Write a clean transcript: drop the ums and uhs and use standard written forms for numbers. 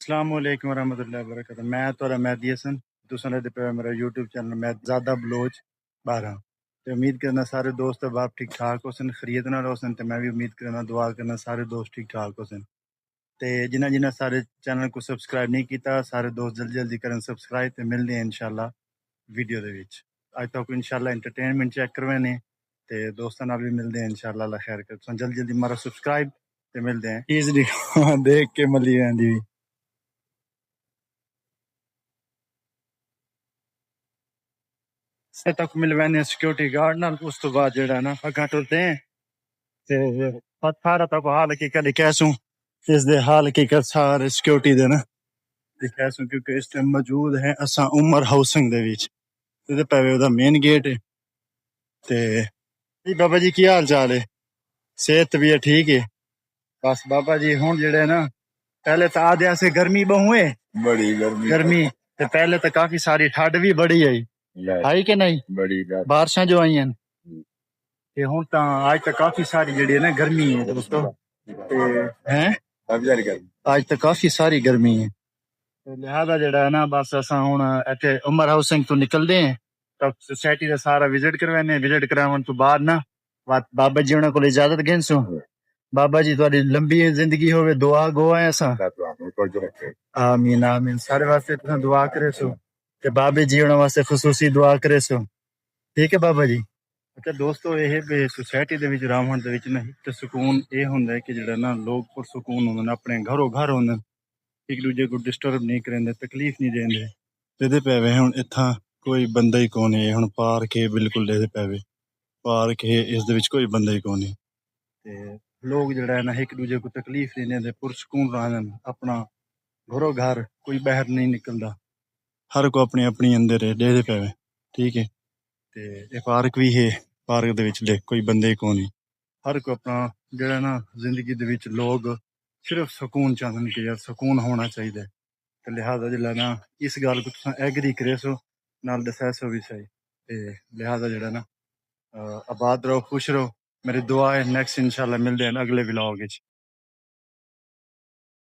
अस्सलाम वालेकुम रहमतुल्लाहि व बरकातहू। मैं थोड़ा मेहदी हसन, तुसां दे पे मेरा यूट्यूब चैनल मेहज़ादा बलोच 12 ते उम्मीद करना सारे दोस्त अहबाब ठीक ठाक होसन, खैरियत नाल होसन ते मैं भी उम्मीद करना दुआ करना सारे दोस्त ठीक ठाक होसन ते जिन्हां जिन्हां सारे चैनल को सब्सक्राइब नहीं कीता सारे दोस्त जल्दी जल्दी करन सब्सक्राइब ते मिलदे हैं इंशाल्लाह वीडियो दे विच। अज तक इंशाल्लाह एंटरटेनमेंट चेक करवाने ते दोस्तां नाल भी मिलदे हैं इंशाल्लाह। अल्लाह खैर करे। तुसां जल्दी जल्दी मारो सब्सक्राइब ते मिलदे हैं ईजली देख के मली रहिंदी भी। तक मिलवाने सिक्योरिटी गार्ड नाल उस तो बाद जेड़ा ना अग्गां टुरदे हैं ते सारा तक हाल हकीकत लिखैसूं इस दे हाल हकीकत सारे सिक्योरिटी दे ना लिखैसूं क्योंकि इस टाइम मौजूद है असां उमर हाउसिंग दे विच ते पवे ओदा मेन गेट है ते जी बाबा जी की हाल चाल है? सेहत भी है ठीक है? बस बाबा जी हुण जेड़े ना पहले तो आदे से गर्मी बहु है बड़ी गर्मी ते पहले तो काफी सारी ठंड भी बड़ी आई कि नहीं बड़ी बारिशां जो आई हैं ते हुण तां आज तक काफी सारी जेड़ी है ना गर्मी है दोस्तों ते हैं आज तक काफी सारी गर्मी है ते लिहाजा जेड़ा है ना बस असां हुण इत्थे उमर हाउसिंग तो निकलदे हैं तब सोसाइटी दा सारा विजिट करवाने विजिट करावन तो बाद ना बाबा जी उन्हां कोल इजाजत घेनसूं। बाबा जी तुहाडी लंबी जिंदगी होवे दुआ गो है असां आमीन आमीन सारे वास्ते तुसां दुआ करे सो ते बाबे जी उन्हां वास्ते खसूसी दुआ करे सो ठीक है बाबा जी। अच्छा दोस्तों ये सोसाइटी दे विच रामहण दे विच ना एक सुकून ये हुंदा है कि जेड़ा ना लोग पुरसुकून हुंदे ने अपने घरों घर हुंदे एक दूजे को डिस्टर्ब नहीं करेंदे तकलीफ नहीं देंदे ते पैवे हुण इत्थां कोई बंदा ही कोई नहीं हुण पार्क है बिल्कुल दे पैवे पार्क है इस दे विच कोई बंदा ही कोई नहीं ते लोग जेड़ा है ना एक दूजे को तकलीफ नहीं देंदे पुरसुकून रहंदे अपना घरों घर कोई बाहर नहीं निकलदा हर को अपनी अपनी अंदर है दे पैवे ठीक है ते ये पार्क भी है पार्क दे विच देख कोई बंदे को नहीं हर को अपना जेड़ा ना जिंदगी दे विच लोग सिर्फ सुकून चाहते कि यार सुकून होना चाहिए ते लिहाजा जेड़ा ना इस गल को तुसां एग्री करे सो नाल दसैसो भी सही ते लिहाजा जेड़ा ना आबाद रहो खुश रहो मेरी दुआ है नेक्स्ट इंशाल्लाह मिलदे हैं अगले व्लॉग विच।